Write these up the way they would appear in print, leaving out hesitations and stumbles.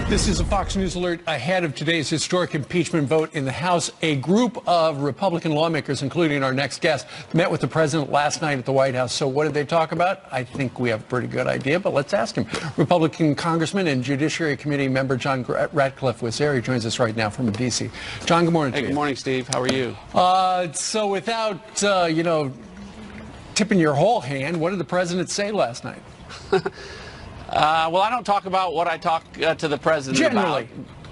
This is a Fox News alert ahead of today's historic impeachment vote in the House. A group of Republican lawmakers, including our next guest, met with the president last night at the White House. So what did they talk about? I think we have a pretty good idea, but let's ask him. Republican Congressman and Judiciary Committee member John Ratcliffe was there. He joins us right now from D.C. John, good morning to you. Good morning, Steve. How are you? So without, tipping your whole hand, what did the president say last night? Well, I don't talk about what I talk to the president generally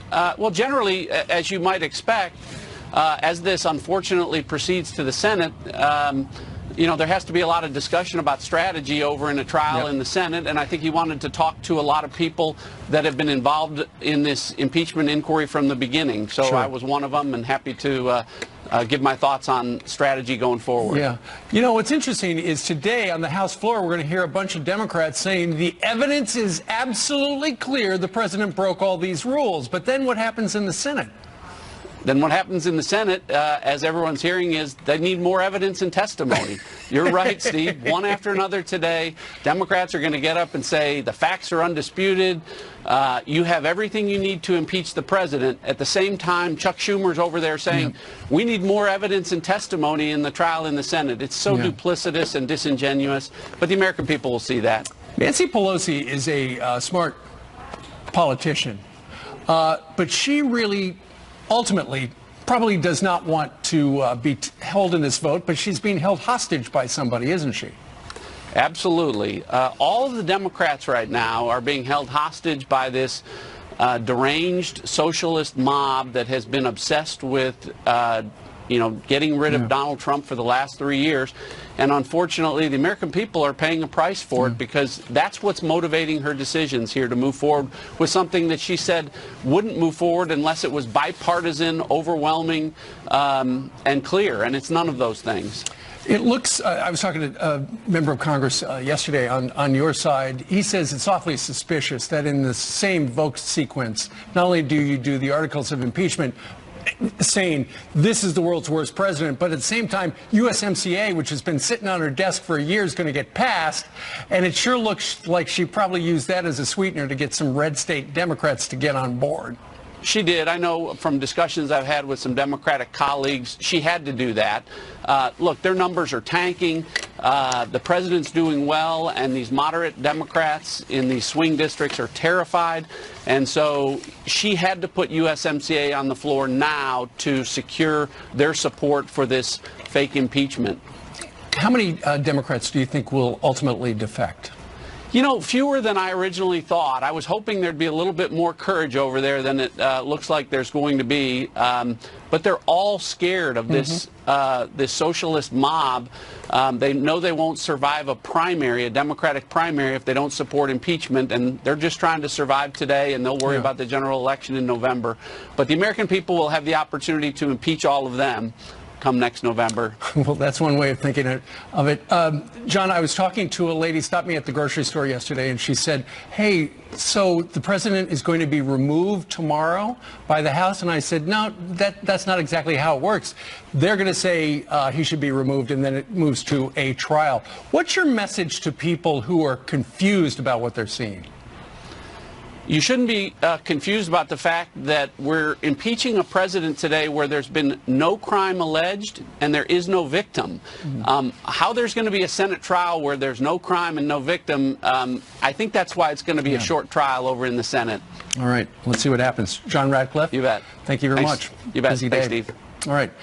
about. Well, generally, as you might expect, as this unfortunately proceeds to the Senate, there has to be a lot of discussion about strategy over in a trial in the Senate, and I think he wanted to talk to a lot of people that have been involved in this impeachment inquiry from the beginning. So I was one of them, and happy to give my thoughts on strategy going forward. Yeah. What's interesting is today on the House floor, we're going to hear a bunch of Democrats saying the evidence is absolutely clear the president broke all these rules. But then what happens in the Senate? Then what happens in the Senate, as everyone's hearing, is they need more evidence and testimony. You're right, Steve. One after another today, Democrats are going to get up and say the facts are undisputed. You have everything you need to impeach the president. At the same time, Chuck Schumer's over there saying we need more evidence and testimony in the trial in the Senate. It's so duplicitous and disingenuous, but the American people will see that. Nancy Pelosi is a smart politician, but she really ultimately probably does not want to be held in this vote, but she's being held hostage by somebody, isn't she? Absolutely. All of the Democrats right now are being held hostage by this deranged socialist mob that has been obsessed with getting rid of Donald Trump for the last 3 years. And unfortunately, the American people are paying a price for it because that's what's motivating her decisions here to move forward with something that she said wouldn't move forward unless it was bipartisan, overwhelming, and clear. And it's none of those things. It looks, I was talking to a member of Congress yesterday on your side. He says it's awfully suspicious that in the same vote sequence, not only do you do the articles of impeachment, saying this is the world's worst president, but at the same time, USMCA, which has been sitting on her desk for a year, is going to get passed, and it sure looks like she probably used that as a sweetener to get some red state Democrats to get on board. She did. I know from discussions I've had with some Democratic colleagues, she had to do that. Look, their numbers are tanking. The president's doing well, and these moderate Democrats in these swing districts are terrified. And so she had to put USMCA on the floor now to secure their support for this fake impeachment. How many Democrats do you think will ultimately defect? Fewer than I originally thought. I was hoping there'd be a little bit more courage over there than it looks like there's going to be. But they're all scared of this this socialist mob. They know they won't survive a Democratic primary, if they don't support impeachment, and they're just trying to survive today, and they'll worry about the general election in November. But the American people will have the opportunity to impeach all of them come next November. Well, that's one way of thinking of it. John, I was talking to a lady, stopped me at the grocery store yesterday, and she said, hey, so the president is going to be removed tomorrow by the House? And I said, no, that's not exactly how it works. They're going to say he should be removed, and then it moves to a trial. What's your message to people who are confused about what they're seeing? You shouldn't be confused about the fact that we're impeaching a president today where there's been no crime alleged and there is no victim. How there's going to be a Senate trial where there's no crime and no victim, I think that's why it's going to be a short trial over in the Senate. All right. Let's see what happens. John Ratcliffe. You bet. Thank you very much. You bet. Busy Thanks, day. Steve. All right.